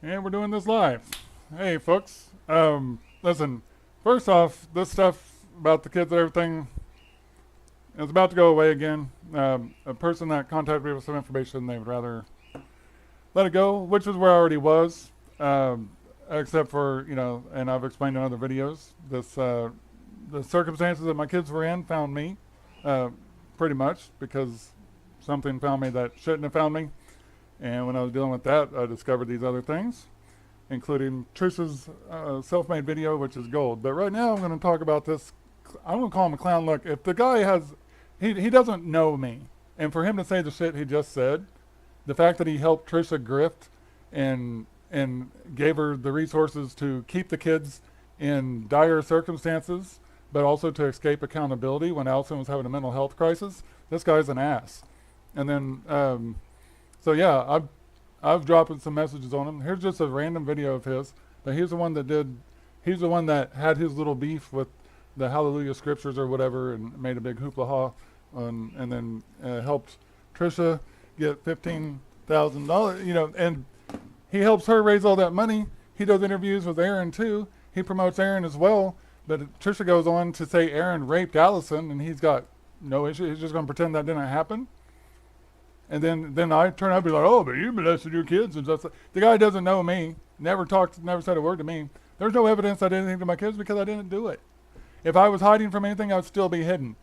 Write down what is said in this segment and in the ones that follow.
And we're doing this live. Hey, folks. Listen, first off, this stuff about the kids and everything is about to go away again. A person that contacted me with some information, they would rather let it go, which is where I already was. Except for, and I've explained in other videos, the circumstances that my kids were in found me, uh, pretty much, because something found me that shouldn't have found me. And when I was dealing with that, I discovered these other things, including Tricia's self-made video, which is gold. But right now, I'm going to talk about this. I'm going to call him a clown. Look, if the guy he doesn't know me, and for him to say the shit he just said, the fact that he helped Tricia grift and gave her the resources to keep the kids in dire circumstances, but also to escape accountability when Allison was having a mental health crisis, this guy's an ass. And then, so yeah, I've dropped some messages on him. Here's just a random video of his, but he's the one that had his little beef with the Hallelujah scriptures or whatever and made a big hoopla and then helped Tricia get $15,000, and he helps her raise all that money. He does interviews with Aaron too. He promotes Aaron as well, but Tricia goes on to say Aaron raped Allison and he's got no issue. He's just going to pretend that didn't happen. And then I turn out and be like, oh, but you molested your kids and stuff. The guy doesn't know me, never said a word to me. There's no evidence I did anything to my kids because I didn't do it. If I was hiding from anything, I would still be hidden.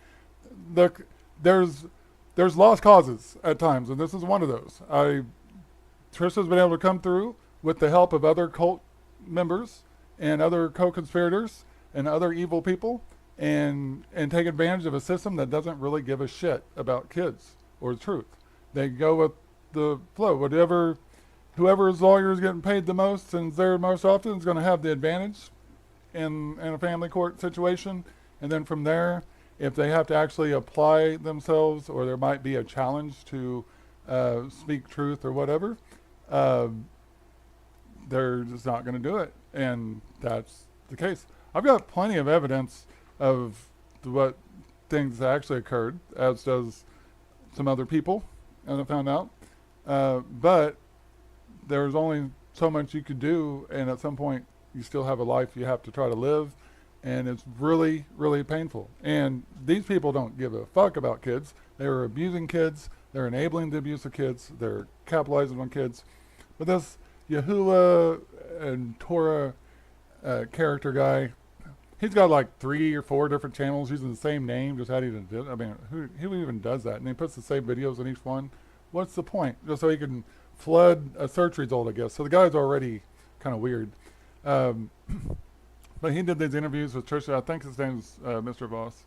Look, there's lost causes at times, and this is one of those. Tricia's been able to come through with the help of other cult members and other co-conspirators and other evil people and take advantage of a system that doesn't really give a shit about kids or the truth. They go with the flow. Whoever's lawyer is getting paid the most and is there most often is going to have the advantage in a family court situation. And then from there, if they have to actually apply themselves or there might be a challenge to speak truth or whatever, uh, they're just not going to do it. And that's the case. I've got plenty of evidence of what things that actually occurred, as does some other people, as I found out. But there's only so much you could do, and at some point, you still have a life you have to try to live, and it's really, really painful. And these people don't give a fuck about kids. They were abusing kids. They're enabling the abuse of kids. They're capitalizing on kids. But this Yahuwah and Torah character guy, he's got like 3 or 4 different channels using the same name, just adding it. I mean, who even does that? And he puts the same videos on each one. What's the point? Just so he can flood a search result, I guess. So the guy's already kind of weird. Um, but he did these interviews with Tricia. I think his name's Mr. Voss.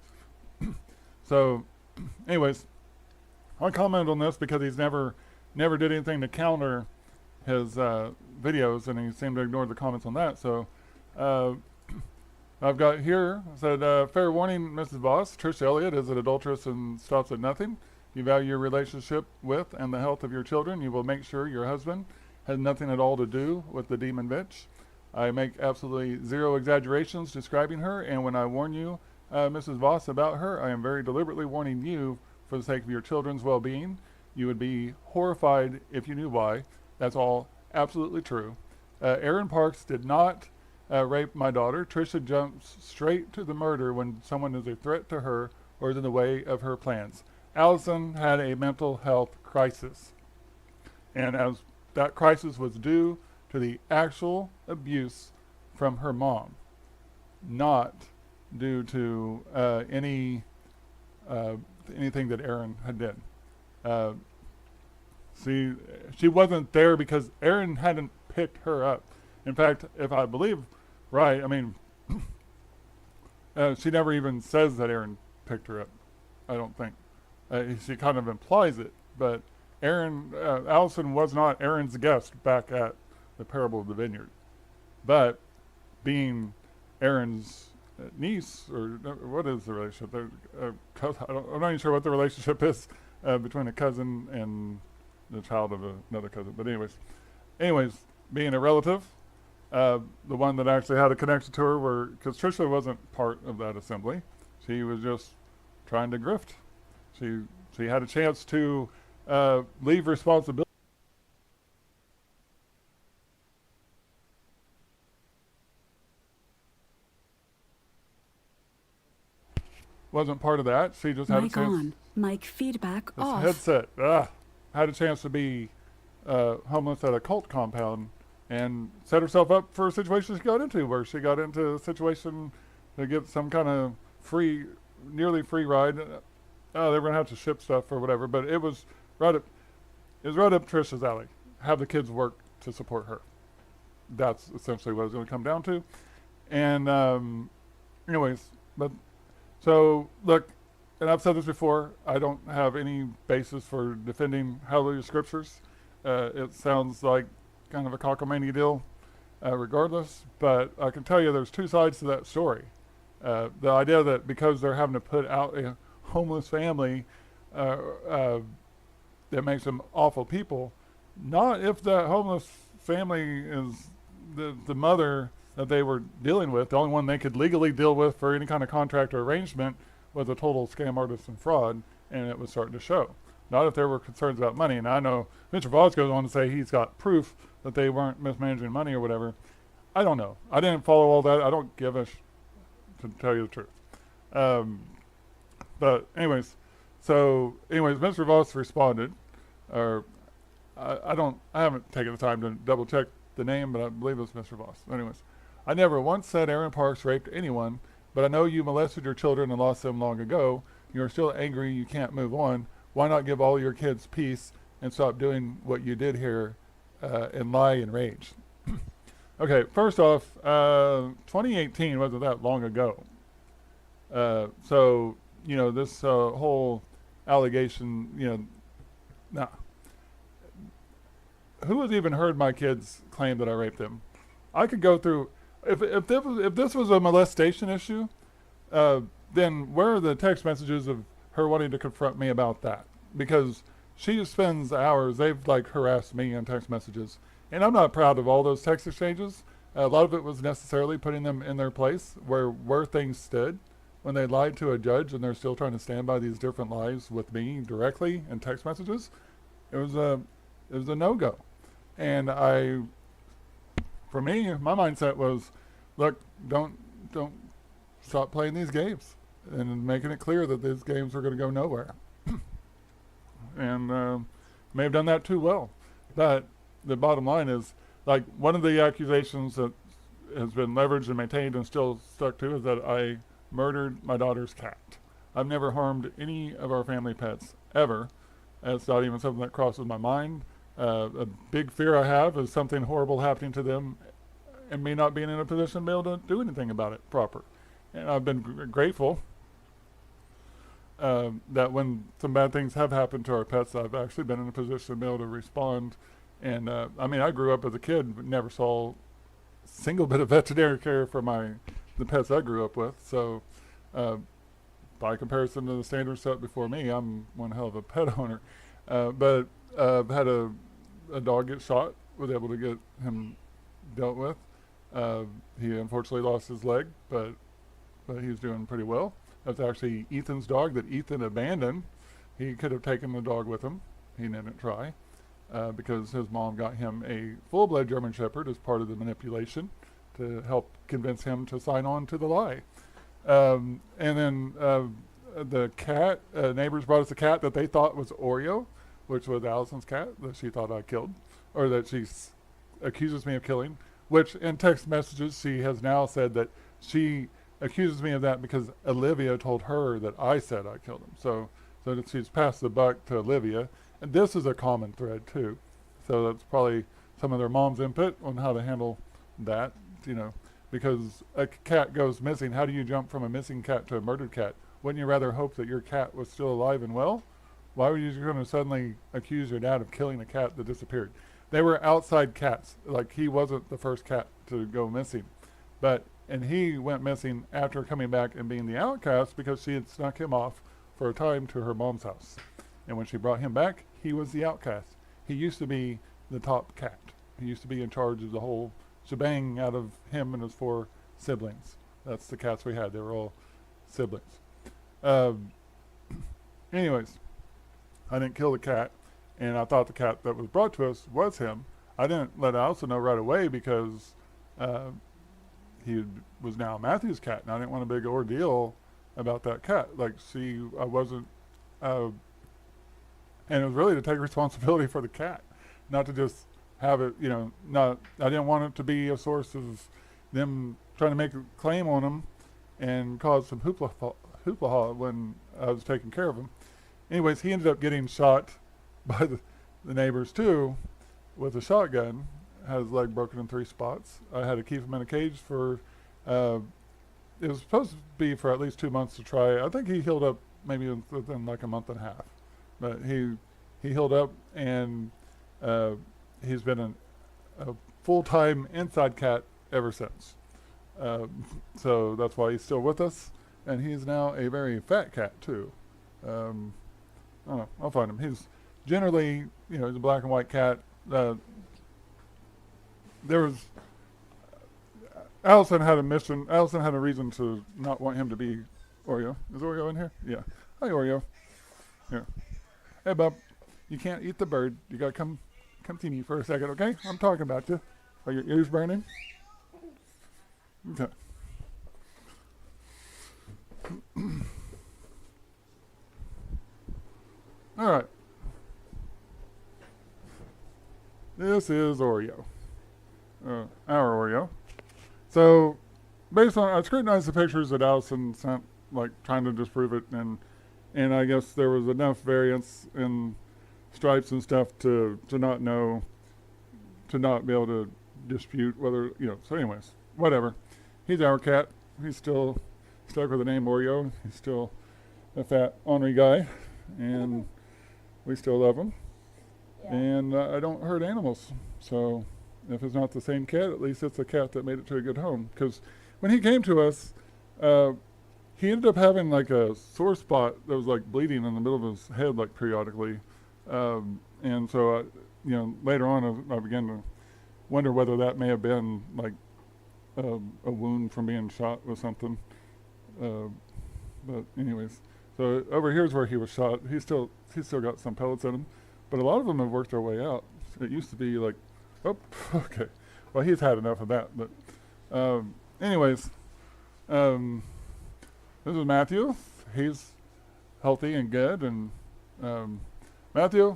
So, anyways, I commented on this because he's never did anything to counter his videos, and he seemed to ignore the comments on that. So, I've got here, said, fair warning, Mrs. Voss, Tricia Elliott is an adulteress and stops at nothing. You value your relationship with and the health of your children. You will make sure your husband has nothing at all to do with the demon bitch. I make absolutely zero exaggerations describing her, and when I warn you, Mrs. Voss, about her, I am very deliberately warning you for the sake of your children's well-being. You would be horrified if you knew why. That's all absolutely true. Aaron Parks did not rape my daughter. Tricia jumps straight to the murder when someone is a threat to her or is in the way of her plans. Allison had a mental health crisis, and as that crisis was due to the actual abuse from her mom, not due to anything that Aaron had did. Uh, she wasn't there because Aaron hadn't picked her up. In fact, if I believe right, I mean, she never even says that Aaron picked her up. I don't think. She kind of implies it, but Allison was not Aaron's guest back at the Parable of the Vineyard. But being Aaron's niece, or what is the relationship? I'm not even sure what the relationship is between a cousin and the child of another cousin. But anyways, being a relative, the one that actually had a connection to her, because Tricia wasn't part of that assembly. She was just trying to grift. She had a chance to leave responsibility wasn't part of that. She just had a Mic chance. on. Mic feedback This off. headset. Had a chance to be homeless at a cult compound and set herself up for a situation she got into, where she got into a situation to get some kind of nearly free ride. They were gonna have to ship stuff or whatever, but it was right up Tricia's alley. Have the kids work to support her. That's essentially what it's going to come down to. And anyways, but so look, and I've said this before, I don't have any basis for defending Hallelujah scriptures. It sounds like kind of a cockamamie deal, regardless. But I can tell you there's two sides to that story. The idea that because they're having to put out a homeless family, that makes them awful people. Not if that homeless family is the mother that they were dealing with, the only one they could legally deal with for any kind of contract or arrangement, was a total scam artist and fraud, and it was starting to show. Not if there were concerns about money. And I know Mr. Voss goes on to say he's got proof that they weren't mismanaging money or whatever. I don't know. I didn't follow all that. I don't give a to tell you the truth. But anyways, Mr. Voss responded, or I haven't taken the time to double check the name, but I believe it's Mr. Voss. Anyways, I never once said Aaron Parks raped anyone, but I know you molested your children and lost them long ago. You're still angry you can't move on. Why not give all your kids peace and stop doing what you did here and lie and rage? Okay, first off, 2018 wasn't that long ago. So, this whole allegation, nah. Who has even heard my kids claim that I raped them? I could go through, if this was a molestation issue, then where are the text messages of her wanting to confront me about that? Because she spends hours, they've harassed me in text messages. And I'm not proud of all those text exchanges. A lot of it was necessarily putting them in their place where things stood when they lied to a judge, and they're still trying to stand by these different lies with me directly in text messages. It was a no-go. And for me, my mindset was, look, don't stop playing these games, and making it clear that these games are going to go nowhere. And may have done that too well. But the bottom line is, one of the accusations that has been leveraged and maintained and still stuck to is that I murdered my daughter's cat. I've never harmed any of our family pets, ever. It's not even something that crosses my mind. A big fear I have is something horrible happening to them and me not being in a position to be able to do anything about it proper. And I've been grateful that when some bad things have happened to our pets, I've actually been in a position to be able to respond. And I grew up as a kid, but never saw a single bit of veterinary care for the pets I grew up with. So by comparison to the standards set before me, I'm one hell of a pet owner. But I've had a dog get shot, was able to get him dealt with. He unfortunately lost his leg, but he's doing pretty well. That's actually Ethan's dog that Ethan abandoned. He could have taken the dog with him. He didn't try. Because his mom got him a full-blood German Shepherd as part of the manipulation to help convince him to sign on to the lie. And then the cat, neighbors brought us a cat that they thought was Oreo, which was Allison's cat that she thought I killed, or that she accuses me of killing, which in text messages she has now said that she accuses me of that because Olivia told her that I said I killed him. So that she's passed the buck to Olivia. And this is a common thread too. So that's probably some of their mom's input on how to handle that, because a cat goes missing. How do you jump from a missing cat to a murdered cat? Wouldn't you rather hope that your cat was still alive and well? Why were you going to suddenly accuse your dad of killing a cat that disappeared? They were outside cats. He wasn't the first cat to go missing. And he went missing after coming back and being the outcast because she had snuck him off for a time to her mom's house. And when she brought him back, he was the outcast. He used to be the top cat. He used to be in charge of the whole shebang out of him and his 4 siblings. That's the cats we had. They were all siblings. Anyways, I didn't kill the cat, and I thought the cat that was brought to us was him. I didn't let Allison know right away because he was now Matthew's cat, and I didn't want a big ordeal about that cat. Like I wasn't, and it was really to take responsibility for the cat, not to just have it, I didn't want it to be a source of them trying to make a claim on him and cause some hoopla when I was taking care of him. Anyways, he ended up getting shot by the neighbors too with a shotgun. Had his leg broken in 3 spots. I had to keep him in a cage for, it was supposed to be for at least 2 months to try. I think he healed up maybe within like a month and a half. But he healed up, and he's been a full-time inside cat ever since. So that's why he's still with us. And he's now a very fat cat too. I don't know, I'll find him. He's generally, he's a black and white cat. There was, Allison had a reason to not want him to be Oreo. Is Oreo in here? Yeah. Hi, Oreo. Here. Hey, bub. You can't eat the bird. You gotta come see me for a second, okay? I'm talking about you. Are your ears burning? Okay. All right. This is Oreo. Our Oreo. So, based on, I scrutinized the pictures that Allison sent, like trying to disprove it, and I guess there was enough variance in stripes and stuff to not know, to not be able to dispute whether, so anyways, whatever. He's our cat. He's still stuck with the name Oreo. He's still a fat, ornery guy, and we still love him. Yeah. And I don't hurt animals, so if it's not the same cat, at least it's a cat that made it to a good home. Because when he came to us, he ended up having like a sore spot that was like bleeding in the middle of his head, like periodically. And so, later on, I began to wonder whether that may have been like a wound from being shot with something. But anyways, so over here's where he was shot. He's still got some pellets in him, but a lot of them have worked their way out. It used to be like, oh, okay. Well, he's had enough of that. But anyways, this is Matthew. He's healthy and good. And Matthew,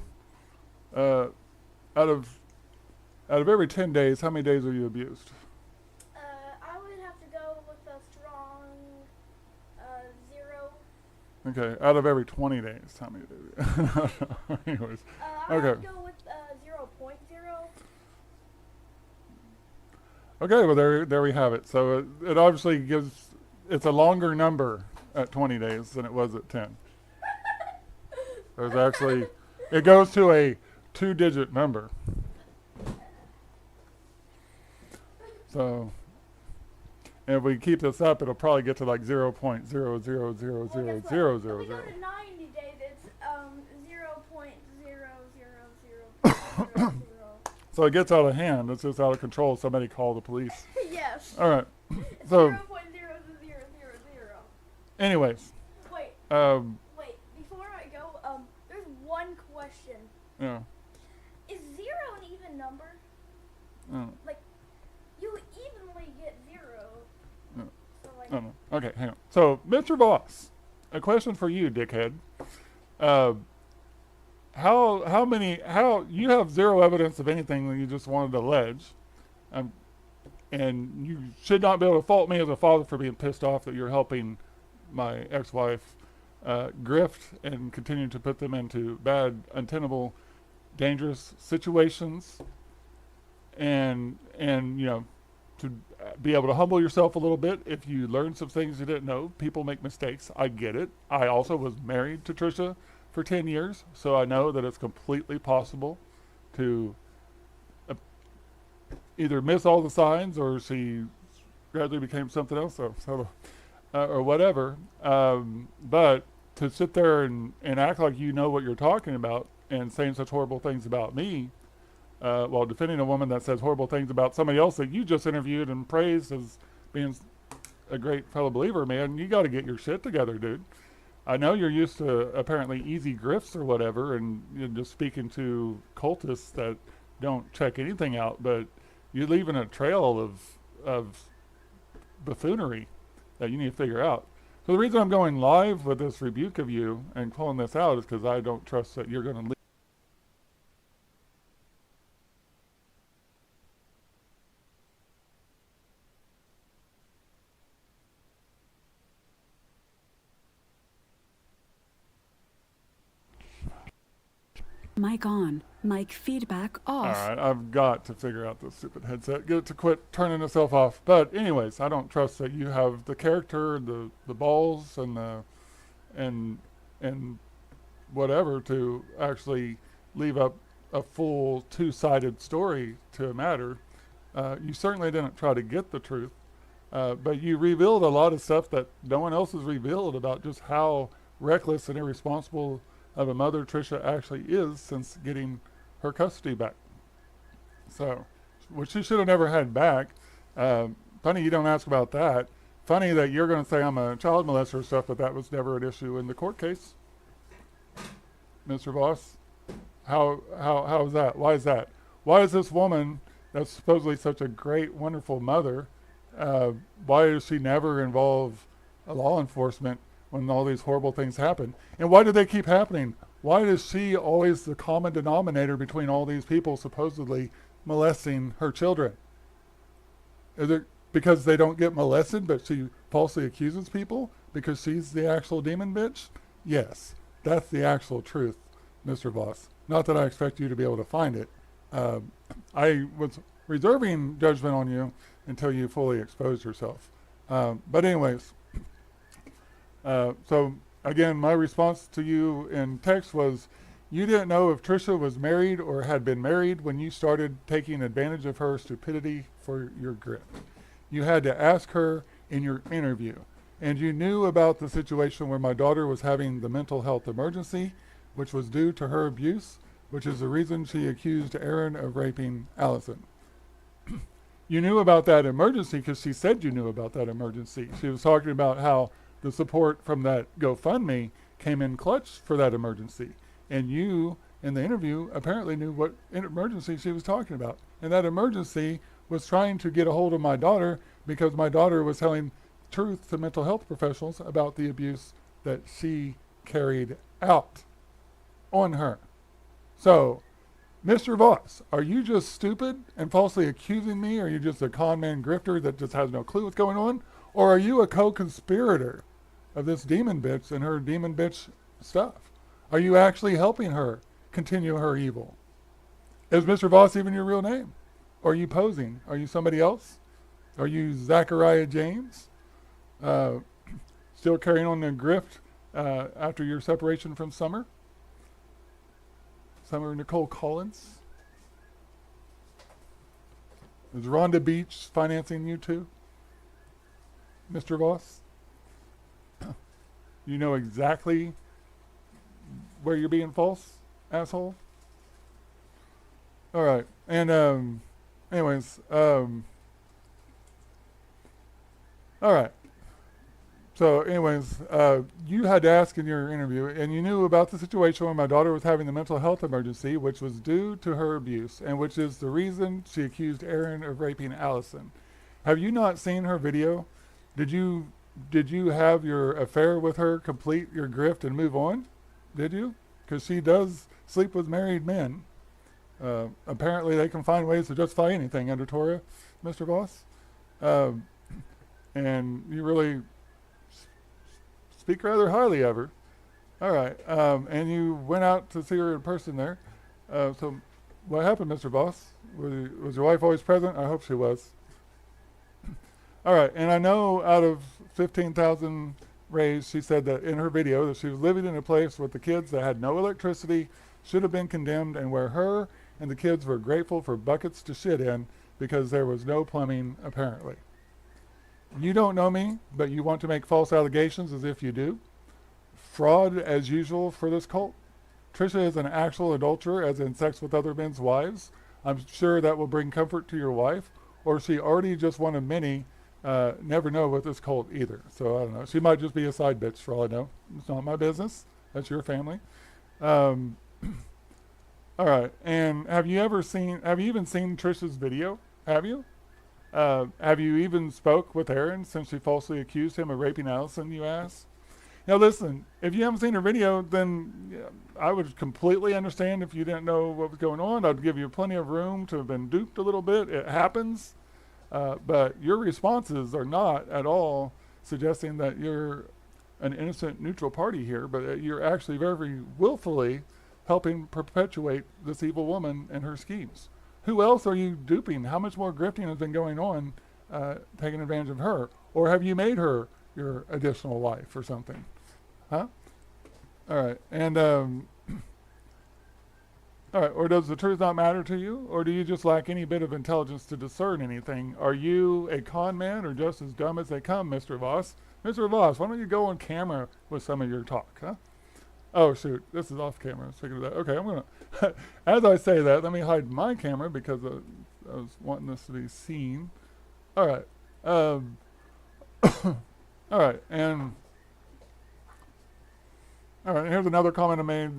out of every 10 days, how many days are you abused? I would have to go with a strong 0. Okay, out of every 20 days, how many days? Anyways, I okay. would go with 0.0. Okay, well there we have it. So it obviously it's a longer number at 20 days than it was at 10. There's actually, it goes to a 2-digit number. So, and if we keep this up, it'll probably get to like 0.0000000. Well, if we go to 90 days, it's 0.00000. So it gets out of hand. It's just out of control. Somebody call the police. Yes. All right. So 0.0000. anyways. Wait, before I go, there's one question. Yeah. Is 0 an even number? Like, you evenly get 0. Yeah. So like, No. Okay, hang on. So, Mr. Voss, a question for you, dickhead. How you have 0 evidence of anything that you just wanted to allege, and you should not be able to fault me as a father for being pissed off that you're helping my ex-wife grift and continue to put them into bad, untenable, dangerous situations, and to be able to humble yourself a little bit if you learn some things you didn't know. People make mistakes. I get it. I also was married to Tricia for 10 years, so I know that it's completely possible to either miss all the signs or she gradually became something else, or whatever. But to sit there and act like you know what you're talking about and saying such horrible things about me, while defending a woman that says horrible things about somebody else that you just interviewed and praised as being a great fellow believer, man, you got to get your shit together, dude. I know you're used to apparently easy grifts or whatever, and you're just speaking to cultists that don't check anything out, but you're leaving a trail of buffoonery that you need to figure out. So the reason I'm going live with this rebuke of you and calling this out is because I don't trust that you're going to leave. Mic on. Mic feedback off. All right, I've got to figure out this stupid headset. Get it to quit turning itself off. But anyways, I don't trust that you have the character, the balls, and the and whatever to actually leave up a full two-sided story to a matter. You certainly didn't try to get the truth, but you revealed a lot of stuff that no one else has revealed about just how reckless and irresponsible of a mother Tricia actually is since getting her custody back. So, which she should have never had back. Funny you don't ask about that. Funny that you're going to say I'm a child molester and stuff, but that was never an issue in the court case. Mr. Voss, how is that? Why is that? Why is this woman that's supposedly such a great, wonderful mother, why does she never involve law enforcement when all these horrible things happen? And why do they keep happening? Why is she always the common denominator between all these people supposedly molesting her children? Is it because they don't get molested, but she falsely accuses people because she's the actual demon bitch? Yes, that's the actual truth, Mr. Voss. Not that I expect you to be able to find it. I was reserving judgment on you until you fully exposed yourself. But anyways, so again, my response to you in text was, you didn't know if Tricia was married or had been married when you started taking advantage of her stupidity for your grift. You had to ask her in your interview. And you knew about the situation where my daughter was having the mental health emergency, which was due to her abuse, which is the reason she accused Aaron of raping Allison. You knew about that emergency because she said you knew about that emergency. She was talking about how the support from that GoFundMe came in clutch for that emergency. And you, in the interview, apparently knew what emergency she was talking about. And that emergency was trying to get a hold of my daughter because my daughter was telling truth to mental health professionals about the abuse that she carried out on her. So, Mr. Voss, are you just stupid and falsely accusing me? Or are you just a con man grifter that just has no clue what's going on? Or are you a co-conspirator of this demon bitch and her demon bitch stuff? Are you actually helping her continue her evil? Is Mr. Voss even your real name? Or are you posing? Are you somebody else? Are you Zachariah James? Still carrying on the grift after your separation from Summer? Summer Nicole Collins? Is Rhonda Beach financing you too, Mr. Voss? You know exactly where you're being false, asshole? All right. And anyways, all right. So anyways, you had to ask in your interview, and you knew about the situation when my daughter was having the mental health emergency, which was due to her abuse, and which is the reason she accused Aaron of raping Allison. Have you not seen her video? Did you have your affair with her complete your grift and move on? Did you? Because she does sleep with married men. Apparently they can find ways to justify anything under Torah, Mr. Voss. And you really speak rather highly of her. All right. And you went out to see her in person there. So what happened, Mr. Voss? Was your wife always present? I hope she was. All right. And I know out of 15,000 raised, she said that in her video that she was living in a place with the kids that had no electricity, should have been condemned, and where her and the kids were grateful for buckets to shit in because there was no plumbing, apparently. You don't know me, but you want to make false allegations as if you do. Fraud as usual for this cult. Tricia is an actual adulterer, as in sex with other men's wives. I'm sure that will bring comfort to your wife, or she already just one of many. Never know with this cult either. So I don't know. She might just be a side bitch for all I know. It's not my business. That's your family. All right. And have you even seen Tricia's video? Have you? Have you even spoke with Aaron since she falsely accused him of raping Allison, you ask? Now listen, if you haven't seen her video, then yeah, I would completely understand if you didn't know what was going on. I'd give you plenty of room to have been duped a little bit. It happens. But your responses are not at all suggesting that you're an innocent neutral party here, but you're actually very willfully helping perpetuate this evil woman and her schemes. Who else are you duping? How much more grifting has been going on, taking advantage of her? Or have you made her your additional life or something? Huh? All right. And, all right. Or does the truth not matter to you? Or do you just lack any bit of intelligence to discern anything? Are you a con man or just as dumb as they come, Mr. Voss? Mr. Voss, why don't you go on camera with some of your talk, huh? Oh, shoot. This is off camera. Speaking of that. Okay, I'm going to, as I say that, let me hide my camera because I was wanting this to be seen. All right. All right. And, all right. Here's another comment I made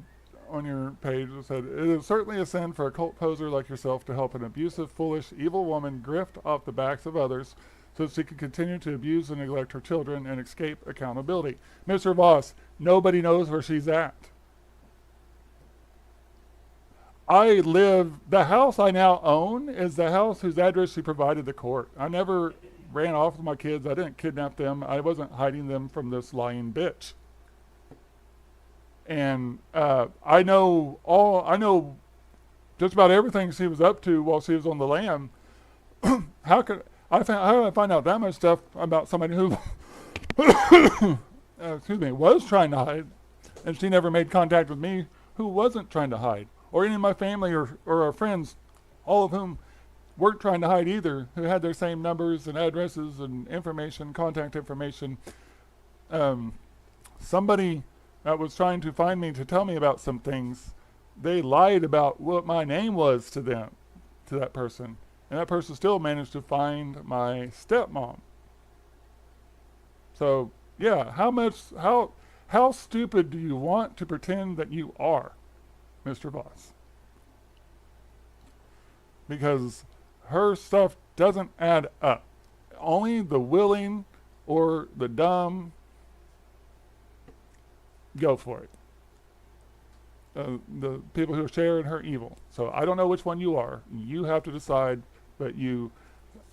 on your page. It said, it is certainly a sin for a cult poser like yourself to help an abusive, foolish, evil woman grift off the backs of others so she can continue to abuse and neglect her children and escape accountability. Mr. Voss, nobody knows where she's at. The house I now own is the house whose address she provided the court. I never ran off with my kids. I didn't kidnap them. I wasn't hiding them from this lying bitch. And I know just about everything she was up to while she was on the lam. How did I find out that much stuff about somebody who was trying to hide, and she never made contact with me, who wasn't trying to hide, or any of my family or our friends, all of whom weren't trying to hide either, who had their same numbers and addresses and information, contact information. Somebody that was trying to find me to tell me about some things, they lied about what my name was to that person. And that person still managed to find my stepmom. So, yeah, how stupid do you want to pretend that you are, Mr. Voss? Because her stuff doesn't add up. Only the willing or the dumb go for it. The people who share in her evil. So I don't know which one you are. You have to decide. But you,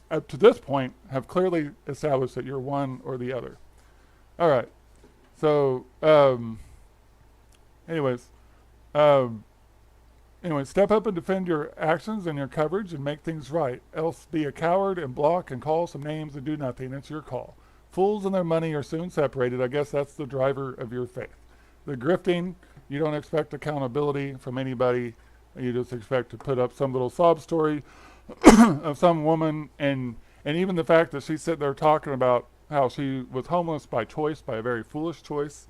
up to this point, have clearly established that you're one or the other. All right. So, anyways, step up and defend your actions and your coverage and make things right. Else be a coward and block and call some names and do nothing. It's your call. Fools and their money are soon separated. I guess that's the driver of your faith. The grifting, you don't expect accountability from anybody. You just expect to put up some little sob story of some woman, and even the fact that she's sitting there talking about how she was homeless by choice, by a very foolish choice,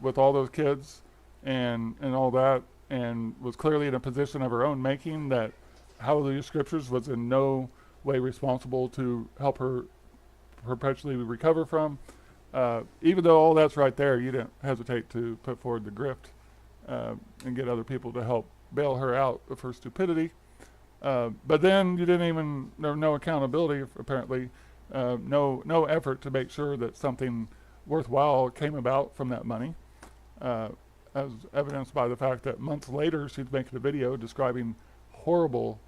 with all those kids and all that, and was clearly in a position of her own making that Hallelujah Scriptures was in no way responsible to help her perpetually recover from. Even though all that's right there, you didn't hesitate to put forward the grift and get other people to help bail her out of her stupidity. But then you didn't even, there was no accountability, apparently, no effort to make sure that something worthwhile came about from that money, as evidenced by the fact that months later she's making a video describing horrible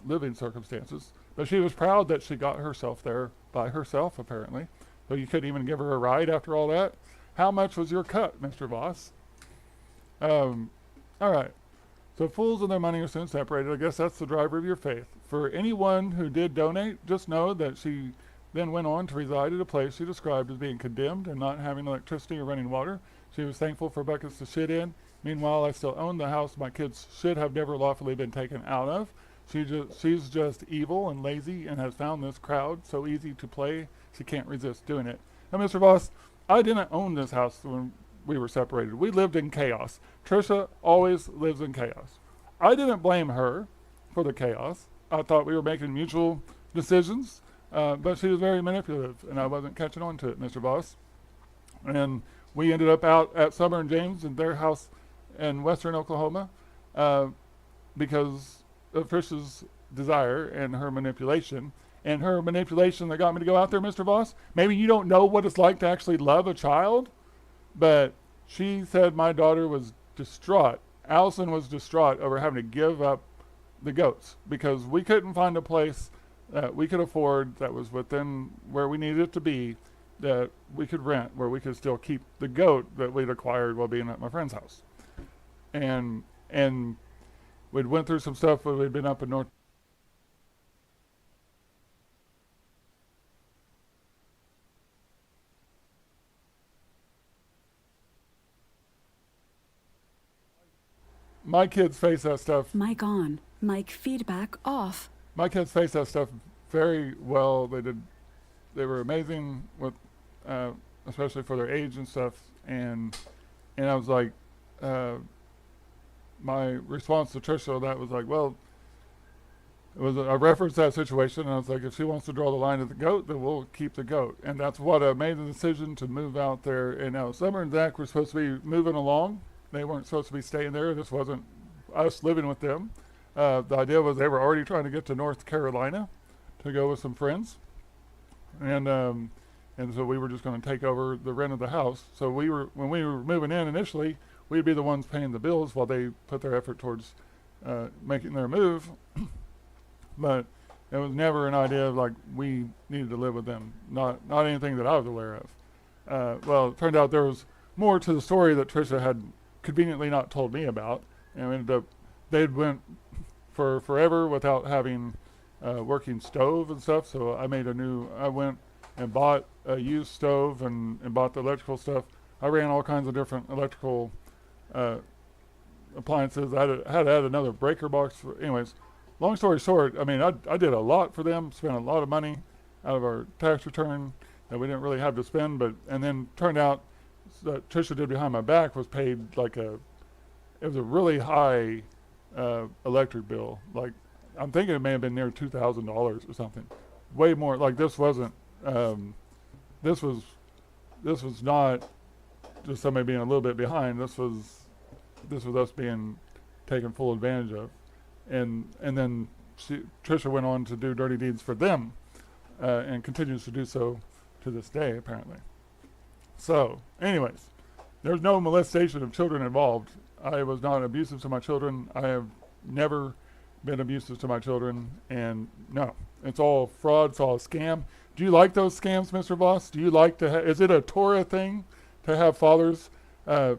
living circumstances. But she was proud that she got herself there by herself, apparently. So you couldn't even give her a ride after all that. How much was your cut, Mr. Voss? All right. So fools and their money are soon separated. I guess that's the driver of your faith. For anyone who did donate, just know that she then went on to reside at a place she described as being condemned and not having electricity or running water. She was thankful for buckets to shit in. Meanwhile, I still own the house my kids should have never lawfully been taken out of. She's just evil and lazy and has found this crowd so easy to play she can't resist doing it. Now, Mr. Voss, I didn't own this house when we were separated. We lived in chaos. Tricia always lives in chaos. I didn't blame her for the chaos. I thought we were making mutual decisions, but she was very manipulative, and I wasn't catching on to it, Mr. Voss. And we ended up out at Summer and James in their house in western Oklahoma because of Tricia's desire and her manipulation. and her manipulation that got me to go out there, Mr. Voss. Maybe you don't know what it's like to actually love a child, but she said my daughter was distraught. Allison was distraught over having to give up the goats because we couldn't find a place that we could afford that was within where we needed it to be, that we could rent, where we could still keep the goat that we'd acquired while being at my friend's house. And we'd went through some stuff when we'd been up in North. My kids face that stuff. Mic on. Mic feedback off. My kids face that stuff very well. They were amazing with, especially for their age and stuff. And I was like, my response to Tricia, that was like, well, it was I referenced that situation, and I was like, if she wants to draw the line at the goat, then we'll keep the goat. And that's what I made the decision to move out there. And now Summer and Zach were supposed to be moving along. They weren't supposed to be staying there. This wasn't us living with them. The idea was they were already trying to get to North Carolina to go with some friends. And so we were just going to take over the rent of the house. So when we were moving in initially, we'd be the ones paying the bills while they put their effort towards making their move. But it was never an idea of like we needed to live with them. Not anything that I was aware of. Well, it turned out there was more to the story that Tricia had conveniently not told me about. And we ended up, they'd went for forever without having a working stove and stuff. So I went and bought a used stove and bought the electrical stuff. I ran all kinds of different electrical appliances. I had to add another breaker box. Anyways, long story short, I mean, I did a lot for them, spent a lot of money out of our tax return that we didn't really have to spend, and then turned out that Tricia did behind my back was paid like it was a really high electric bill. Like, I'm thinking it may have been near $2,000 or something. Way more, like this wasn't, this was not just somebody being a little bit behind. This was us being taken full advantage of. And then Tricia went on to do dirty deeds for them, and continues to do so to this day, apparently. So, anyways, there's no molestation of children involved. I was not abusive to my children. I have never been abusive to my children, and no, it's all fraud. It's all a scam. Do you like those scams, Mr. Voss? Do you like to? Is it a Torah thing to have fathers to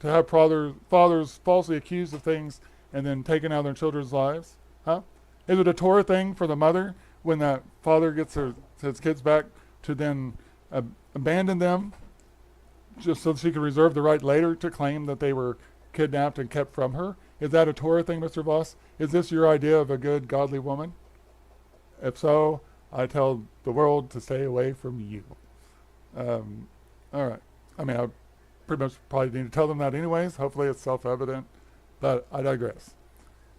have fathers falsely accused of things and then taken out of their children's lives? Huh? Is it a Torah thing for the mother when that father gets his kids back to then abandon them just so she can reserve the right later to claim that they were kidnapped and kept from her? Is that a Torah thing, Mr. Voss? Is this your idea of a good, godly woman? If so, I tell the world to stay away from you. All right. I mean, I pretty much probably need to tell them that anyways. Hopefully it's self-evident, but I digress.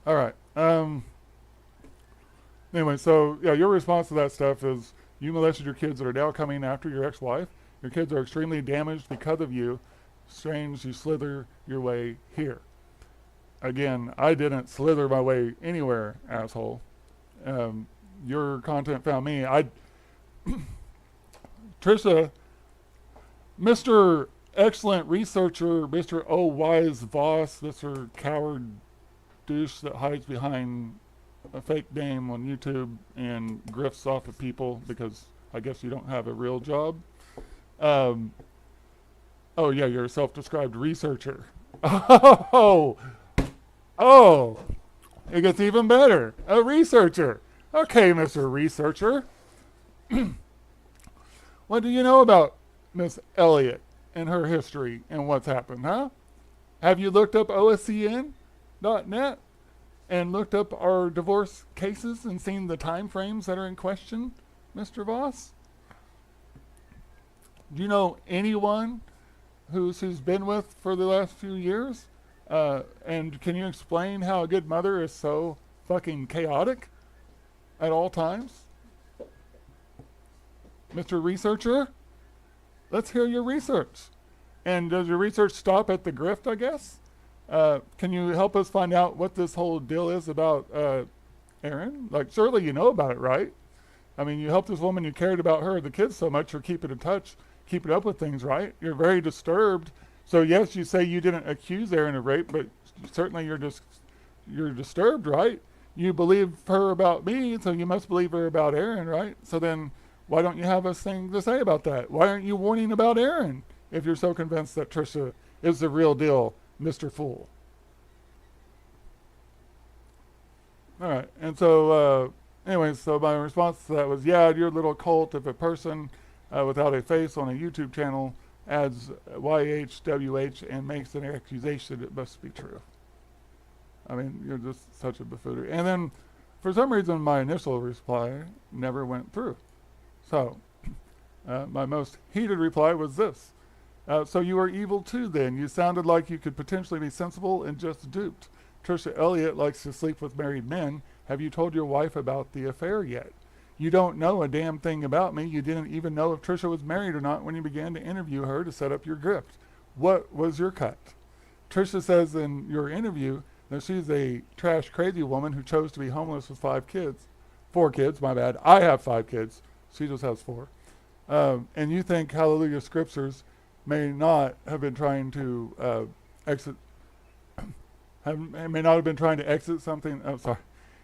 All right. Anyway, so yeah, your response to that stuff is you molested your kids that are now coming after your ex-wife. Your kids are extremely damaged because of you. Strange you slither your way here. Again, I didn't slither my way anywhere, asshole. Your content found me. Tricia, Mr. Excellent Researcher, Mr. Oh Wise Voss, Mr. Coward Douche that hides behind a fake name on YouTube and grifts off of people because I guess you don't have a real job. Oh yeah, you're a self-described researcher. Oh, it gets even better. A researcher. Okay, Mr. Researcher. What do you know about Miss Elliott and her history and what's happened, huh? Have you looked up OSCN.net and looked up our divorce cases and seen the time frames that are in question, Mr. Voss? Do you know anyone who she's been with for the last few years? And can you explain how a good mother is so fucking chaotic at all times? Mr. Researcher, let's hear your research. And does your research stop at the grift, I guess? Can you help us find out what this whole deal is about Aaron? Like, surely you know about it, right? I mean, you helped this woman, you cared about her, the kids so much, you're keeping in touch, keeping up with things, right? You're very disturbed. So yes, you say you didn't accuse Aaron of rape, but certainly you're disturbed, right? You believe her about me, so you must believe her about Aaron, right? So then why don't you have a thing to say about that? Why aren't you warning about Aaron if you're so convinced that Tricia is the real deal, Mr. Fool? All right, and so anyways, so my response to that was, yeah, your little cult, if a person without a face on a YouTube channel adds YHWH and makes an accusation, it must be true. I mean, you're just such a buffoonery. And then, for some reason, my initial reply never went through. So, my most heated reply was this. So you are evil too then. You sounded like you could potentially be sensible and just duped. Tricia Elliott likes to sleep with married men. Have you told your wife about the affair yet? You don't know a damn thing about me. You didn't even know if Tricia was married or not when you began to interview her to set up your grift. What was your cut? Tricia says in your interview that she's a trash crazy woman who chose to be homeless with 4 kids, my bad. I have 5 kids. She just has 4. And you think Hallelujah Scriptures may not have been trying to exit something. Oh, sorry.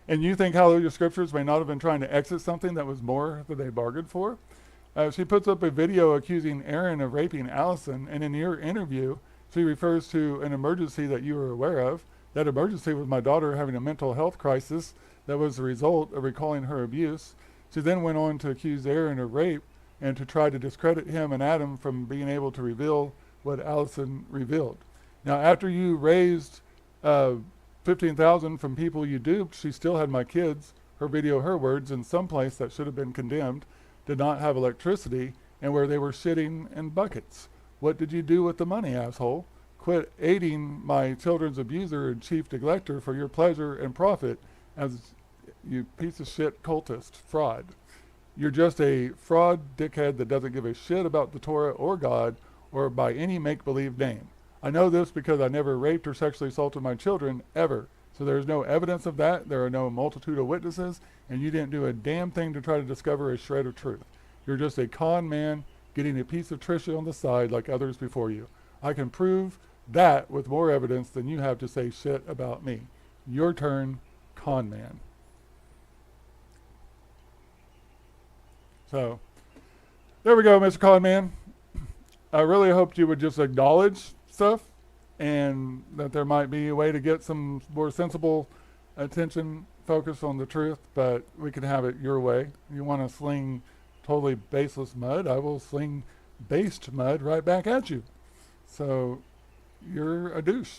And you think Hallelujah Scriptures may not have been trying to exit something that was more than they bargained for? She puts up a video accusing Aaron of raping Allison, and in your interview, she refers to an emergency that you were aware of. That emergency was my daughter having a mental health crisis that was the result of recalling her abuse. She then went on to accuse Aaron of rape and to try to discredit him and Adam from being able to reveal what Allison revealed. Now, after you raised $15,000 from people you duped, she still had my kids, her video, her words, in some place that should have been condemned, did not have electricity, and where they were shitting in buckets. What did you do with the money, asshole? Quit aiding my children's abuser and chief neglector for your pleasure and profit, as you piece of shit cultist fraud. You're just a fraud dickhead that doesn't give a shit about the Torah or God or by any make-believe name. I know this because I never raped or sexually assaulted my children, ever. So there's no evidence of that. There are no multitude of witnesses, and you didn't do a damn thing to try to discover a shred of truth. You're just a con man getting a piece of Tricia on the side like others before you. I can prove that with more evidence than you have to say shit about me. Your turn, con man. So, there we go, Mr. Con Man. I really hoped you would just acknowledge stuff and that there might be a way to get some more sensible attention focus on the truth, but we can have it your way. You want to sling totally baseless mud, I will sling based mud right back at you. So you're a douche,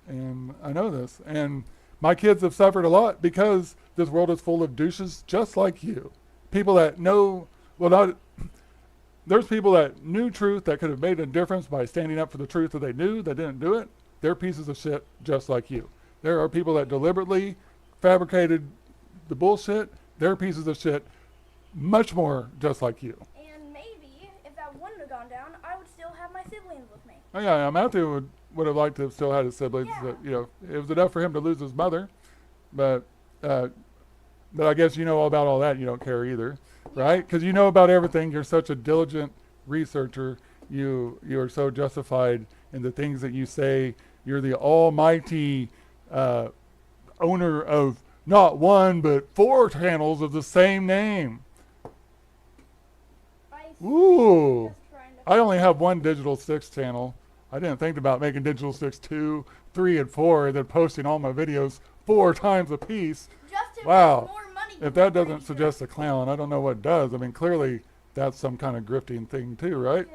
and I know this, and my kids have suffered a lot because this world is full of douches just like you. People that know, there's people that knew truth that could have made a difference by standing up for the truth that they knew, that didn't do it. They're pieces of shit just like you. There are people that deliberately fabricated the bullshit. They're pieces of shit much more just like you. And maybe if that wouldn't have gone down, I would still have my siblings with me. Oh yeah, Matthew would have liked to have still had his siblings. Yeah. But, you know, it was enough for him to lose his mother, but I guess you know all about all that. You don't care either, right? Because you know about everything. You're such a diligent researcher. You are so justified in the things that you say. You're the almighty owner of not 1 but 4 channels of the same name. Ooh. I only have 1 Digital 6 channel. I didn't think about making Digital 6 2, 3, and 4, and then posting all my videos 4 times a piece. Wow. More money. If that doesn't suggest a clown, I don't know what does. I mean, clearly that's some kind of grifting thing too, right?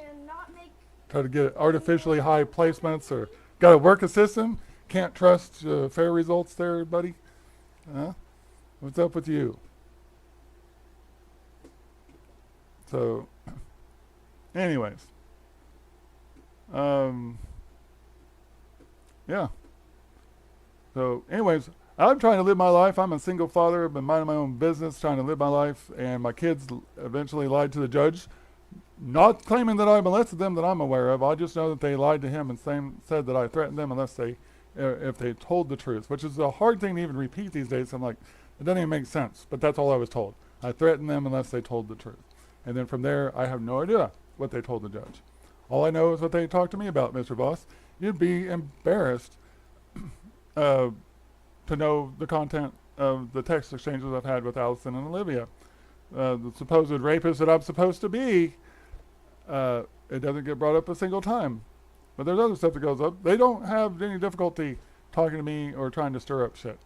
Try to get artificially high placements, or got a work assistant? Can't trust fair results there, buddy? Huh? What's up with you? So, anyways. Yeah. So, anyways, I'm trying to live my life. I'm a single father. I've been minding my own business, trying to live my life. And my kids eventually lied to the judge, not claiming that I molested them that I'm aware of. I just know that they lied to him and said that I threatened them unless they if they told the truth, which is a hard thing to even repeat these days. I'm like, it doesn't even make sense, but that's all I was told. I threatened them unless they told the truth. And then from there, I have no idea what they told the judge. All I know is what they talked to me about, Mr. Voss. You'd be embarrassed to know the content of the text exchanges I've had with Allison and Olivia. The supposed rapist that I'm supposed to be, it doesn't get brought up a single time. But there's other stuff that goes up. They don't have any difficulty talking to me or trying to stir up shit.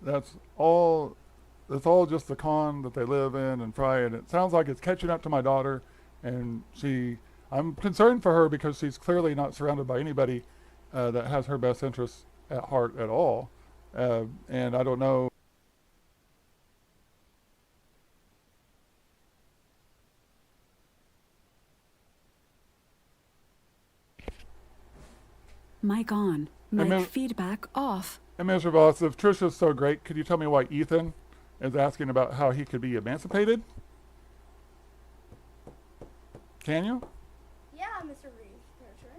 That's all just the con that they live in and fry, and it sounds like it's catching up to my daughter, and I'm concerned for her because she's clearly not surrounded by anybody that has her best interests at heart at all. And I don't know. Mic on. Mic feedback off. And Mr. Voss, if Tricia's so great, could you tell me why Ethan is asking about how he could be emancipated? Can you? Yeah, Mr. Researcher.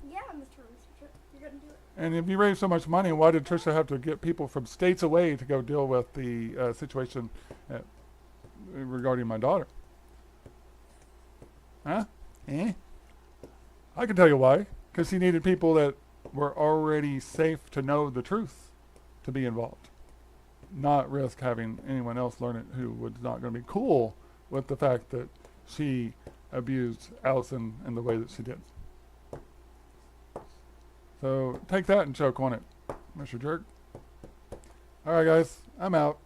Yeah, Mr. Researcher. You're gonna do it. And if you raise so much money, why did Tricia have to get people from states away to go deal with the situation regarding my daughter? Huh? I can tell you why. Because he needed people that were already safe to know the truth to be involved. Not risk having anyone else learn it who was not going to be cool with the fact that she abused Allison in the way that she did. So take that and choke on it, Mr. Jerk. All right, guys, I'm out.